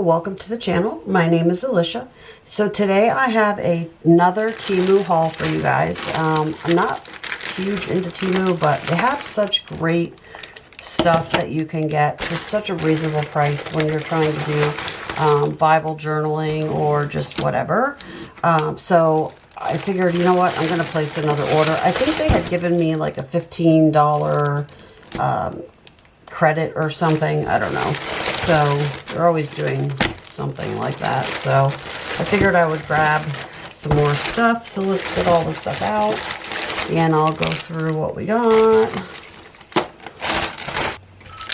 welcome to the channel. My name is Alicia. So today I have another Temu haul for you guys. I'm not huge into Temu, but they have such great stuff that you can get for such a reasonable price when you're trying to do Bible journaling or just whatever. So I figured, you know what, I'm going to place another order. I think they had given me like a $15 credit or something. I don't know. So they're always doing something like that. So I figured I would grab some more stuff. So let's get all the stuff out and I'll go through what we got.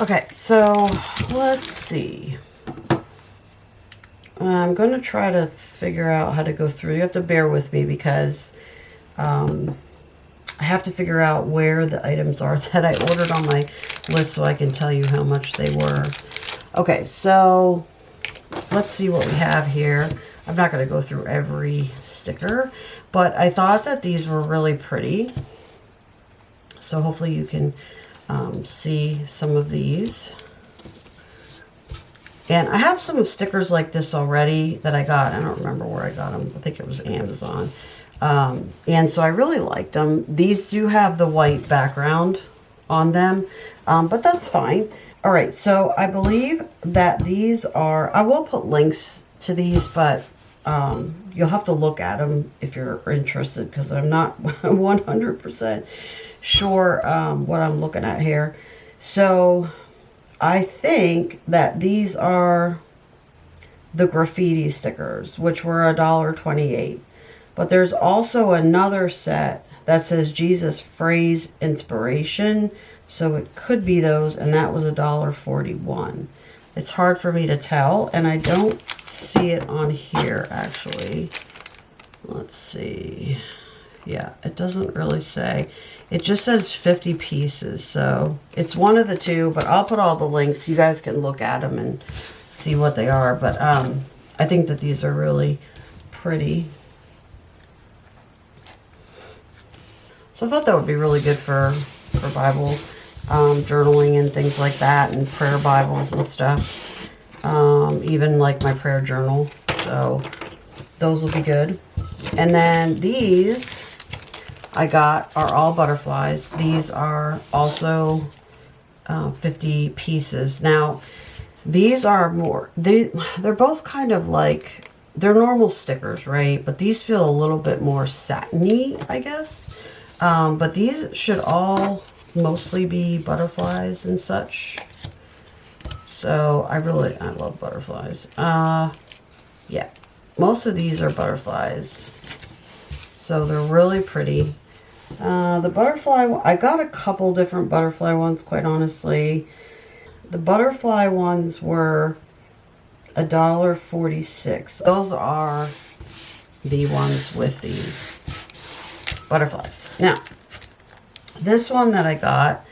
Okay, so let's see. I'm going to try to figure out how to go through. You have to bear with me because I have to figure out where the items are that I ordered on my list so I can tell you how much they were. Okay, so let's see what we have here. I'm not going to go through every sticker, but I thought that these were really pretty. So hopefully you can see some of these. And I have some stickers like this already that I got. I don't remember where I got them. I think it was Amazon. And so I really liked them. These do have the white background on them, but that's fine. All right, so I believe that these are, I will put links to these, but you'll have to look at them if you're interested because I'm not 100% sure what I'm looking at here. So I think that these are the graffiti stickers, which were $1.28. But there's also another set that says Jesus Phrase Inspiration. So it could be those, and that was $1.41. It's hard for me to tell, and I don't see it on here, actually. Let's see. Yeah, it doesn't really say. It just says 50 pieces, so it's one of the two, but I'll put all the links. You guys can look at them and see what they are, but I think that these are really pretty. So I thought that would be really good for Bible journaling and things like that, and prayer Bibles and stuff. Even like my prayer journal. So those will be good. And then these I got are all butterflies. These are also 50 pieces. Now these are more, they're both kind of like, they're normal stickers, right? But these feel a little bit more satiny, I guess. But these should all mostly be butterflies and such. So I love butterflies. Yeah, most of these are butterflies. So they're really pretty. The butterfly, I got a couple different butterfly ones, quite honestly. The butterfly ones were $1.46. Those are the ones with the butterflies. Now, this one that I got,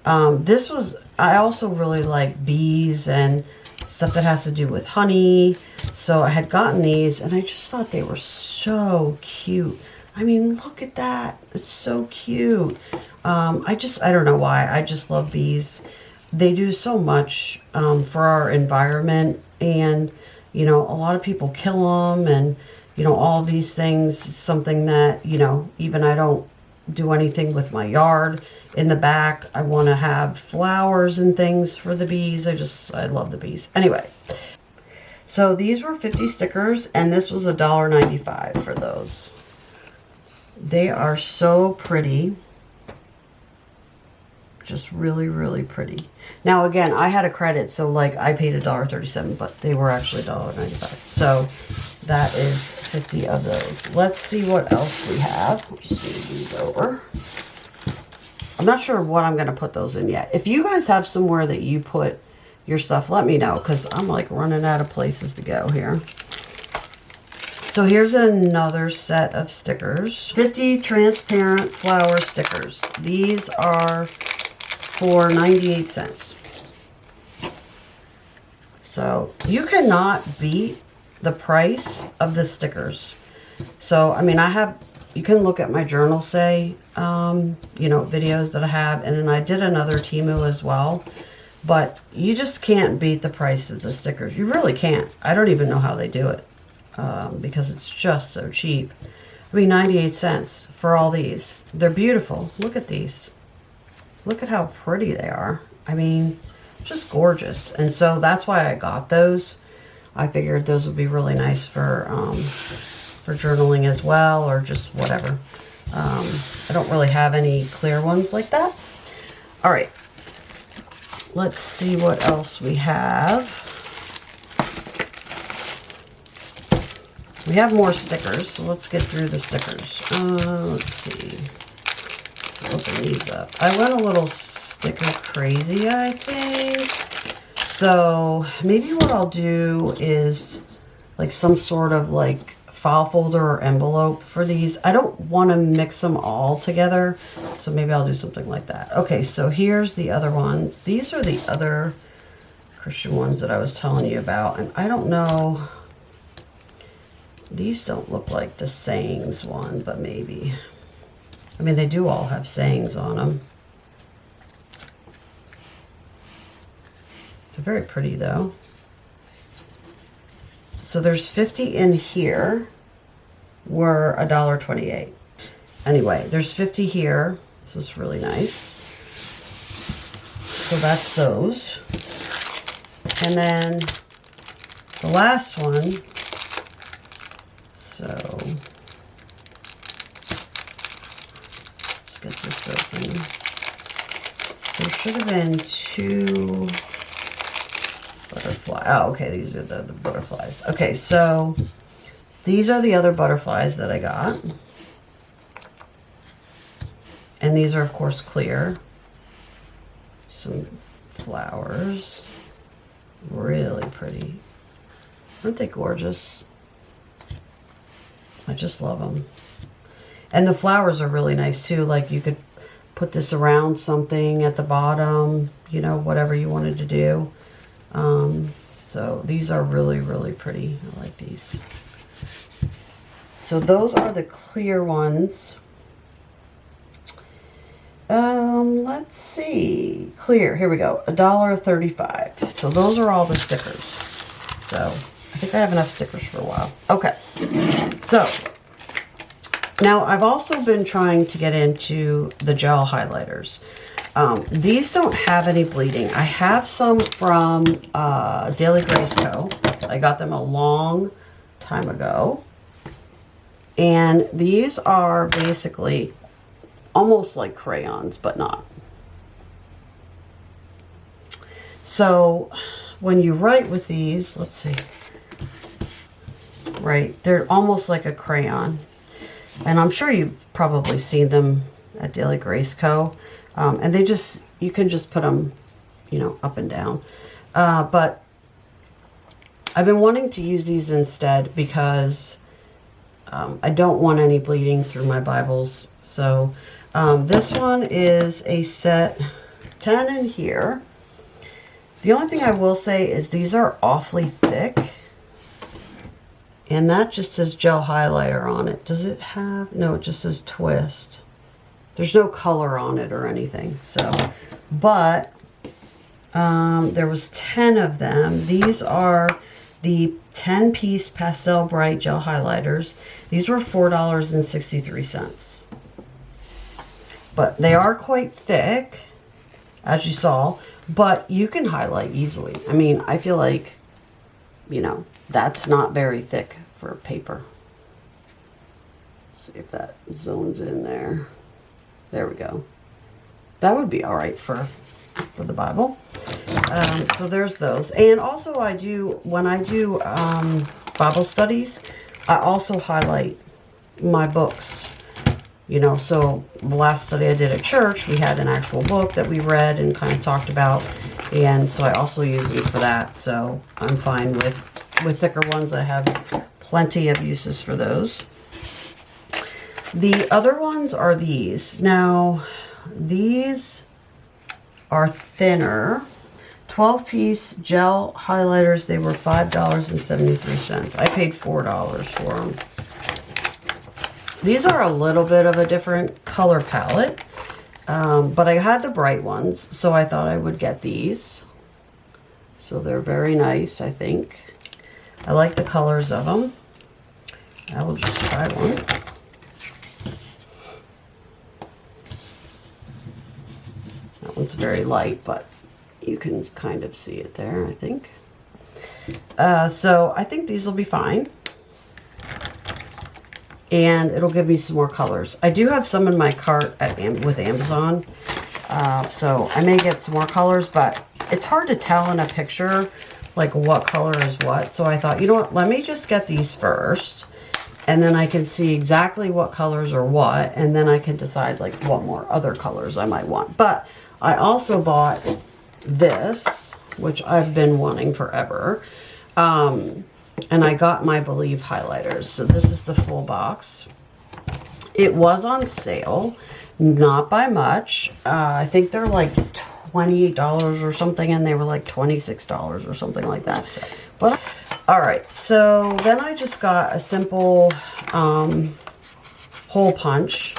I also really like bees and stuff that has to do with honey. So I had gotten these and I just thought they were so cute. I mean, look at that. It's so cute. I don't know why. I just love bees. They do so much for our environment, and, you know, a lot of people kill them, and, you know, all these things. It's something that, you know, even I don't do anything with my yard. In the back, I want to have flowers and things for the bees. I love the bees. Anyway, so these were 50 stickers, and this was $1.95 for those. They are so pretty. Just really, really pretty. Now, again, I had a credit, so like I paid $1.37, but they were actually $1.95. So that is 50 of those. Let's see what else we have. I'll just move these over. I'm not sure what I'm going to put those in yet. If you guys have somewhere that you put your stuff, let me know, because I'm like running out of places to go here. So here's another set of stickers. 50 transparent flower stickers. These are for 98 cents. So you cannot beat the price of the stickers. So, I mean, you can look at my journal, say, you know, videos that I have. And then I did another Temu as well. But you just can't beat the price of the stickers. You really can't. I don't even know how they do it because it's just so cheap. I mean, 98 cents for all these. They're beautiful. Look at these. Look at how pretty they are. I mean, just gorgeous. And so that's why I got those. I figured those would be really nice for journaling as well, or just whatever. I don't really have any clear ones like that. All right. Let's see what else we have. We have more stickers, so let's get through the stickers. Let's see. Let's open these up. I went a little sticker crazy, I think. So maybe what I'll do is like some sort of like file folder or envelope for these. I don't want to mix them all together, so maybe I'll do something like that. Okay, so here's the other ones. These are the other Christian ones that I was telling you about, and I don't know, these don't look like the sayings one, but maybe. I mean, they do all have sayings on them. They're very pretty though. So there's 50 in here. Were $1.28. Anyway, there's 50 here. This is really nice. So that's those. And then the last one. So let's get this open. There should have been 2 butterfly. Oh, okay, these are the butterflies. Okay, so these are the other butterflies that I got. And these are, of course, clear. Some flowers. Really pretty. Aren't they gorgeous? I just love them. And the flowers are really nice, too. Like, you could put this around something at the bottom, you know, whatever you wanted to do. So these are really, really pretty. I like these. So those are the clear ones. Let's see. Clear. Here we go. $1.35. So those are all the stickers. So I think I have enough stickers for a while. Okay. So now I've also been trying to get into the gel highlighters. These don't have any bleeding. I have some from Daily Grace Co. I got them a long time ago. And these are basically almost like crayons, but not. So when you write with these, let's see. Right, they're almost like a crayon. And I'm sure you've probably seen them at Daily Grace Co. And they just, you can just put them, you know, up and down. But I've been wanting to use these instead because I don't want any bleeding through my Bibles. So this one is a set 10 in here. The only thing I will say is these are awfully thick. And that just says gel highlighter on it. Does it have? No, it just says twist. There's no color on it or anything. So, but there was 10 of them. These are the 10-piece Pastel Bright gel highlighters. These were $4.63. But they are quite thick, as you saw, but you can highlight easily. I mean, I feel like, you know, that's not very thick for paper. Let's see if that zones in there. There we go. That would be all right for the Bible. So there's those. And also I do, when I do Bible studies, I also highlight my books. You know, so the last study I did at church, we had an actual book that we read and kind of talked about. And so I also use them for that. So I'm fine with thicker ones. I have plenty of uses for those. The other ones are these. Now, these are thinner. 12-piece gel highlighters. They were $5.73. I paid $4 for them. These are a little bit of a different color palette, but I had the bright ones, so I thought I would get these. So they're very nice, I think. I like the colors of them. I will just try one. That one's very light, but you can kind of see it there, I think. So I think these will be fine. And it'll give me some more colors. I do have some in my cart with Amazon. So I may get some more colors, but it's hard to tell in a picture like what color is what. So I thought, you know what, let me just get these first. And then I can see exactly what colors are what. And then I can decide like what more other colors I might want. But I also bought this, which I've been wanting forever. And I got my Believe highlighters. So this is the full box. It was on sale, not by much. I think they're like $28 or something, and they were like $26 or something like that. But all right, so then I just got a simple hole punch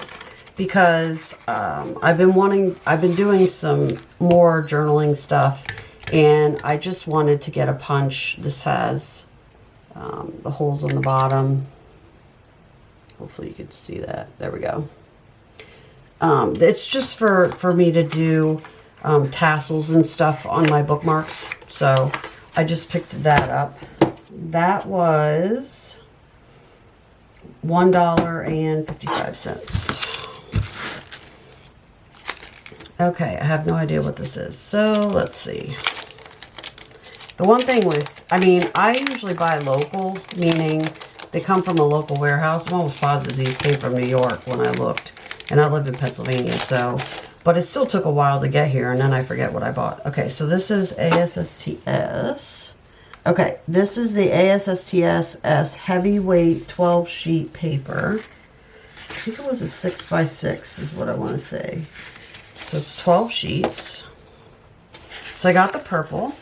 because I've been doing some more journaling stuff, and I just wanted to get a punch. This has the holes on the bottom. Hopefully you can see that. There we go. It's just for me to do tassels and stuff on my bookmarks. So I just picked that up. That was $1.55. Okay, I have no idea what this is. So let's see. The one thing with, I mean, I usually buy local, meaning they come from a local warehouse. I'm almost positive these came from New York when I looked. And I live in Pennsylvania, so, but it still took a while to get here, and then I forget what I bought. Okay, so this is ASSTS. Okay, this is the ASSTS heavyweight 12 sheet paper. I think it was a 6x6 is what I want to say. So it's 12 sheets. So I got the purple.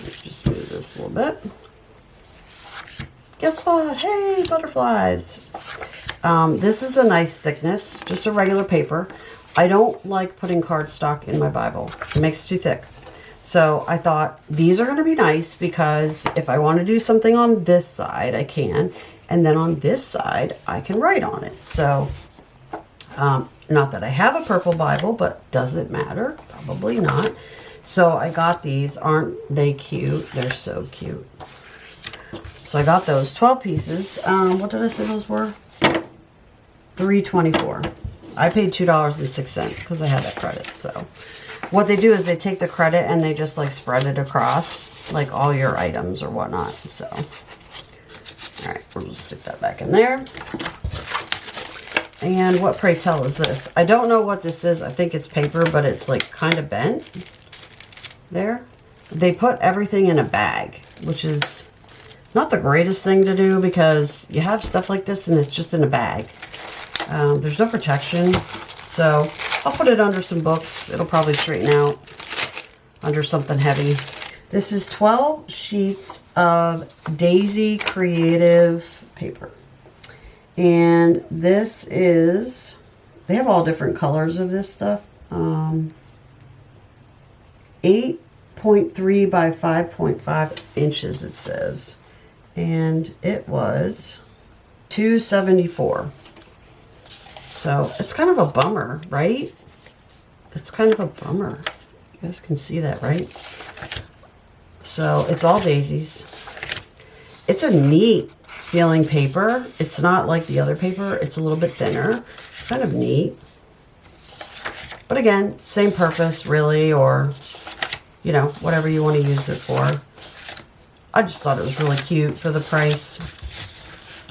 Let's just move this a little bit. Guess what? Hey, butterflies. This is a nice thickness, just a regular paper. I don't like putting cardstock in my Bible. It makes it too thick. So I thought these are going to be nice because if I want to do something on this side, I can. And then on this side, I can write on it. So, not that I have a purple Bible, but does it matter? Probably not. So I got these. Aren't they cute? They're so cute. So I got those 12 pieces. What did I say those were? $3.24. I paid $2.06 because I had that credit. So what they do is they take the credit and they just like spread it across like all your items or whatnot. So, all right, we'll just stick that back in there. And what, pray tell, is this? I don't know what this is. I think it's paper, but it's like kind of bent there. They put everything in a bag, which is not the greatest thing to do because you have stuff like this and it's just in a bag. There's no protection, so I'll put it under some books. It'll probably straighten out under something heavy. This is 12 sheets of Daisy Creative paper. And this is, they have all different colors of this stuff. 8.3 by 5.5 inches, it says. And it was $2.74. So it's kind of a bummer, right? It's kind of a bummer. You guys can see that, right? So it's all daisies. It's a neat feeling paper. It's not like the other paper. It's a little bit thinner. It's kind of neat. But again, same purpose really, or, you know, whatever you want to use it for. I just thought it was really cute for the price.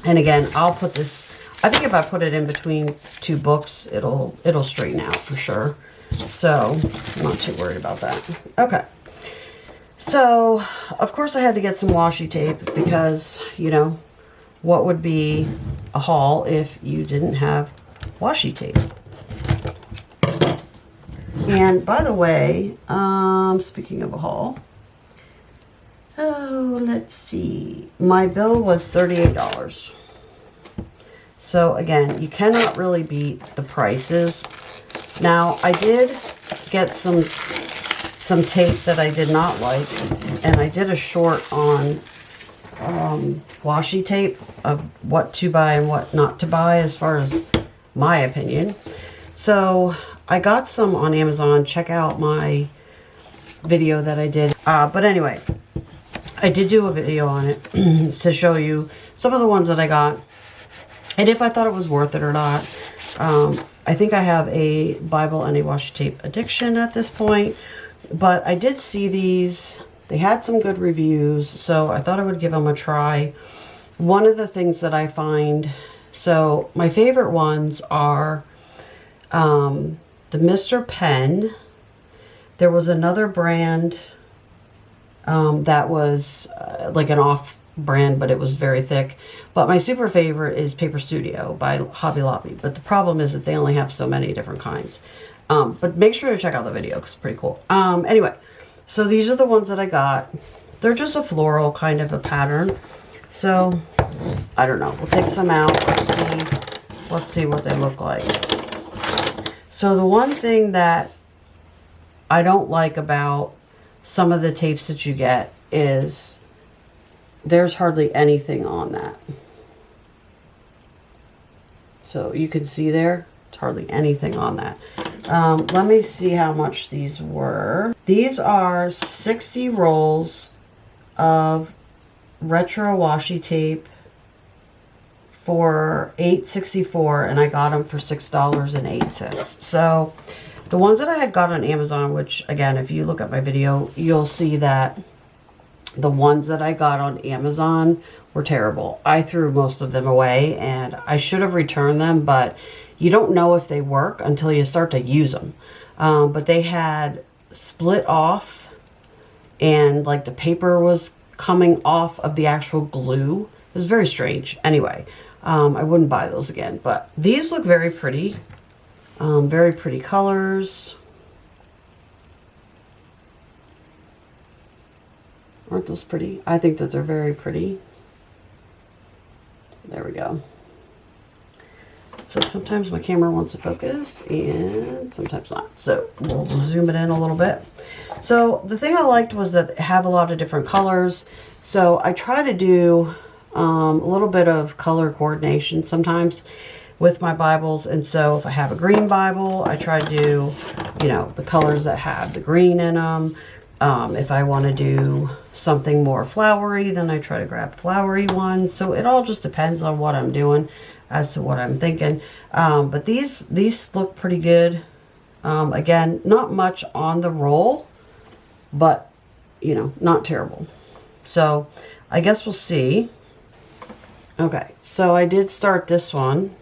And again, I'll put this, I think if I put it in between two books, it'll straighten out for sure. So I'm not too worried about that. Okay. So, of course I had to get some washi tape because, you know, what would be a haul if you didn't have washi tape? And by the way, speaking of a haul, oh, let's see. My bill was $38. So again, you cannot really beat the prices. Now, I did get some some tape that I did not like, and I did a short on washi tape of what to buy and what not to buy as far as my opinion. So I got some on Amazon. Check out my video that I did. But anyway, I did do a video on it to show you some of the ones that I got and if I thought it was worth it or not. I think I have a Bible and a washi tape addiction at this point, but I did see these. They had some good reviews, so I thought I would give them a try. One of the things that I find, so my favorite ones are the Mr. Pen. There was another brand that was like an off brand, but it was very thick. But my super favorite is Paper Studio by Hobby Lobby. But the problem is that they only have so many different kinds. But make sure to check out the video because it's pretty cool. Anyway, so these are the ones that I got. They're just a floral kind of a pattern. So I don't know. We'll take some out. Let's see what they look like. So the one thing that I don't like about some of the tapes that you get is there's hardly anything on that. So you can see there's hardly anything on that. Let me see how much these were. These are 60 rolls of retro washi tape for $8.64, and I got them for $6.08. So the ones that I had got on Amazon, which again, if you look at my video, you'll see that the ones that I got on Amazon were terrible. I threw most of them away, and I should have returned them, but you don't know if they work until you start to use them. But they had split off, and like the paper was coming off of the actual glue. It was very strange. Anyway, I wouldn't buy those again, but these look very pretty. Very pretty colors. Aren't those pretty? I think that they're very pretty. There we go. So sometimes my camera wants to focus and sometimes not. So we'll zoom it in a little bit. So the thing I liked was that they have a lot of different colors. So I try to do a little bit of color coordination sometimes with my Bibles. And so if I have a green Bible, I try to do, you know, the colors that have the green in them. If I want to do something more flowery, then I try to grab flowery ones. So it all just depends on what I'm doing as to what I'm thinking. But these look pretty good. Again, not much on the roll, but, you know, not terrible. So I guess we'll see. Okay, so I did start this one.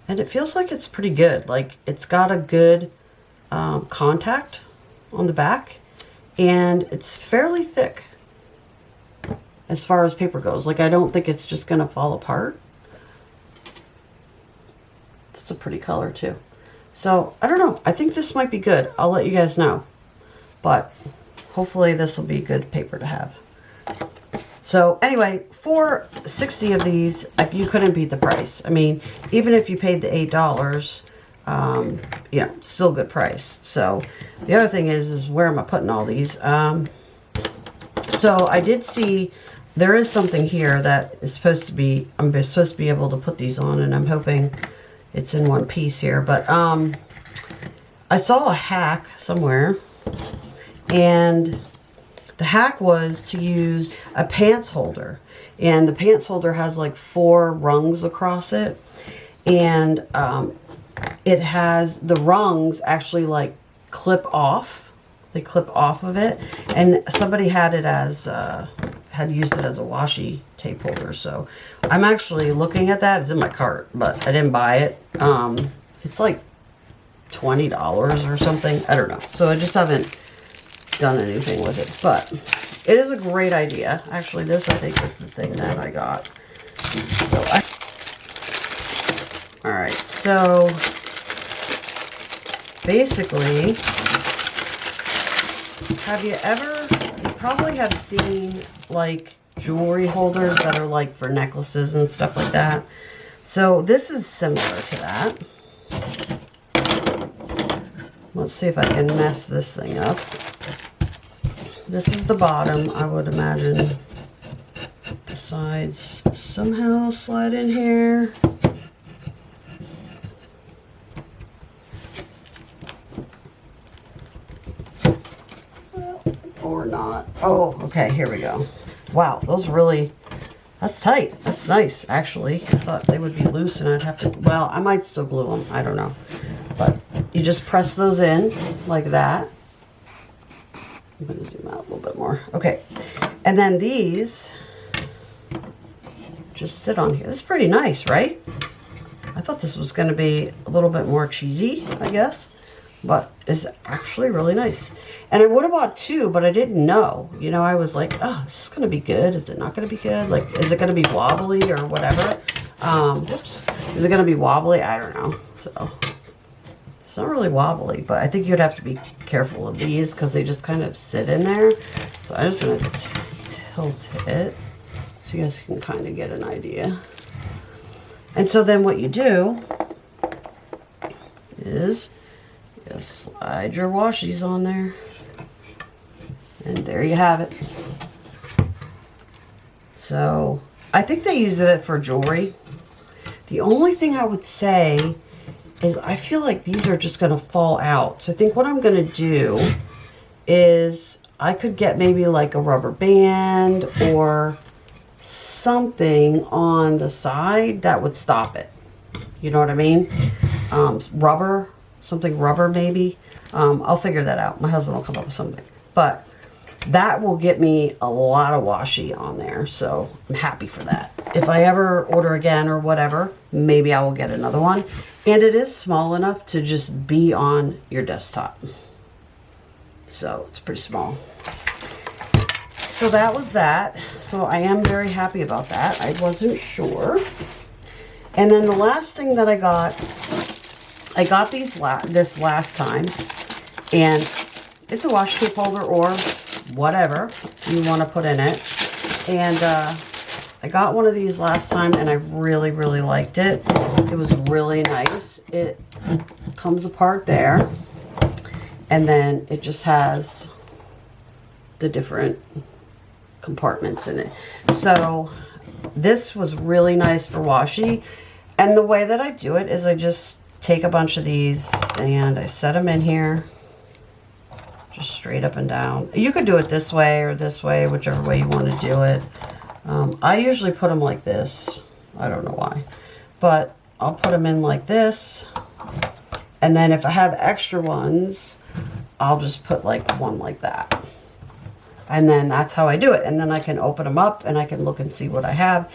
And it feels like it's pretty good. Like, it's got a good contact on the back. And it's fairly thick as far as paper goes. Like, I don't think it's just going to fall apart. It's a pretty color, too. So, I don't know. I think this might be good. I'll let you guys know. But hopefully this will be good paper to have. So anyway, for 60 of these, you couldn't beat the price. I mean, even if you paid the $8, you know, still good price. So the other thing is where am I putting all these? So I did see there is something here that is supposed to be, I'm supposed to be able to put these on, and I'm hoping it's in one piece here. But I saw a hack somewhere, and the hack was to use a pants holder, and the pants holder has like 4 rungs across it, and it has the rungs actually like clip off. They clip off of it, and somebody had it as had used it as a washi tape holder. So I'm actually looking at that. It's in my cart, but I didn't buy it. It's like $20 or something. I don't know. So I just haven't done anything with it, but it is a great idea. Actually, this I think is the thing that I got. So all right, so basically, you probably have seen like jewelry holders that are like for necklaces and stuff like that. So this is similar to that. let's see if I can mess this thing up. This is the bottom, I would imagine. The sides somehow slide in here. Or not. Oh, okay, here we go. Wow, those really, that's tight. That's nice, actually. I thought they would be loose and I'd have to, well, I might still glue them. I don't know. But you just press those in like that. I'm going to zoom out a little bit more. Okay. And then these just sit on here. This is pretty nice, right? I thought this was going to be a little bit more cheesy, I guess. But it's actually really nice. And I would have bought two, but I didn't know. You know, I was like, oh, this is going to be good. Is it not going to be good? Like, is it going to be wobbly or whatever? Whoops. Is it going to be wobbly? I don't know. So, it's not really wobbly, but I think you'd have to be careful of these because they just kind of sit in there. So I'm just going to tilt it so you guys can kind of get an idea. And so then what you do is just slide your washies on there. And there you have it. So I think they use it for jewelry. The only thing I would say is I feel like these are just going to fall out. So I think what I'm going to do is I could get maybe like a rubber band or something on the side that would stop it. You know what I mean? Rubber, something rubber maybe. I'll figure that out. My husband will come up with something. But that will get me a lot of washi on there. So I'm happy for that. If I ever order again or whatever, maybe I will get another one. And it is small enough to just be on your desktop. So it's pretty small. So that was that. So I am very happy about that. I wasn't sure. And then the last thing that I got these this last time, and it's a washi tape holder or whatever you want to put in it. And I got one of these last time and I really, really liked it. It was really nice. It comes apart there, and then it just has the different compartments in it. So this was really nice for washi. And the way that I do it is I just take a bunch of these and I set them in here, just straight up and down. You could do it this way, whichever way you want to do it. I usually put them like this. I don't know why, but I'll put them in like this. And then if I have extra ones, I'll just put like one like that. And then that's how I do it. And then I can open them up and I can look and see what I have.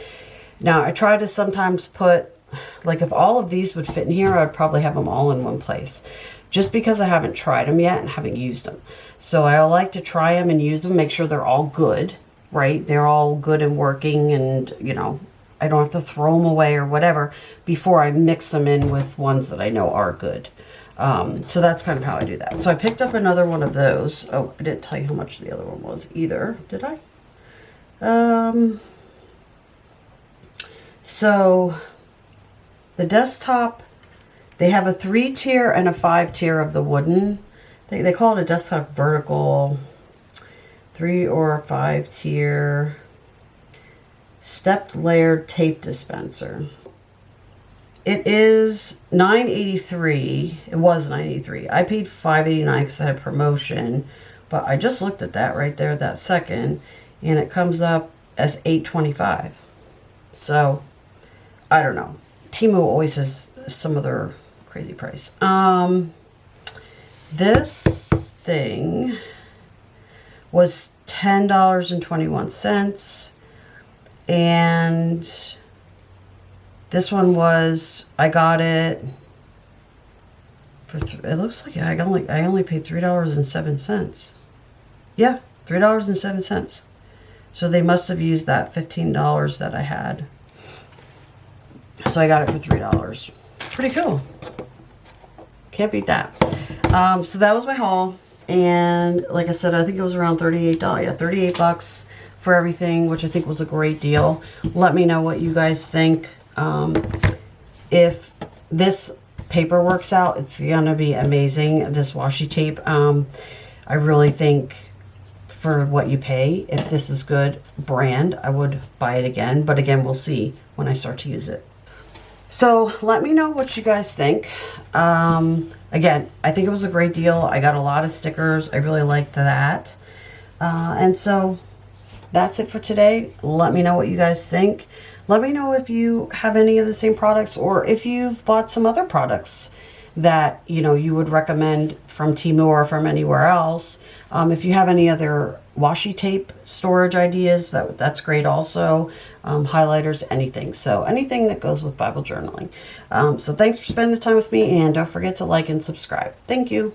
Now I try to sometimes put, like if all of these would fit in here, I'd probably have them all in one place. Just because I haven't tried them yet and haven't used them. So I like to try them and use them, make sure they're all good, right? They're all good and working, and you know, I don't have to throw them away or whatever before I mix them in with ones that I know are good. So that's kind of how I do that. So I picked up another one of those. Oh, I didn't tell you how much the other one was either, did I? So the desktop, they have a 3-tier and a 5-tier of the wooden. They call it a desktop vertical 3 or 5-tier stepped layered tape dispenser. It is $9.83. It was $9.83. I paid $5.89 because I had a promotion, but I just looked at that right there that second, and it comes up as $8.25. So I don't know. Temu always has some other crazy price. This thing was $10.21, and this one was, I got it for, it looks like I only paid $3.07. Yeah, $3.07. So they must have used that $15 that I had. So I got it for $3. Pretty cool. Can't beat that. So that was my haul. And like I said, I think it was around $38. Yeah, $38 for everything, which I think was a great deal. Let me know what you guys think. If this paper works out, it's gonna be amazing. This washi tape, I really think for what you pay, if this is good brand, I would buy it again. But again, we'll see when I start to use it. So let me know what you guys think. Again, I think it was a great deal. I got a lot of stickers. I really liked that. And so that's it for today. Let me know what you guys think. Let me know if you have any of the same products, or if you've bought some other products that, you know, you would recommend from Temu or from anywhere else. If you have any other washi tape storage ideas, that's great also. Highlighters, anything. So anything that goes with Bible journaling. So thanks for spending the time with me, and don't forget to like and subscribe. Thank you.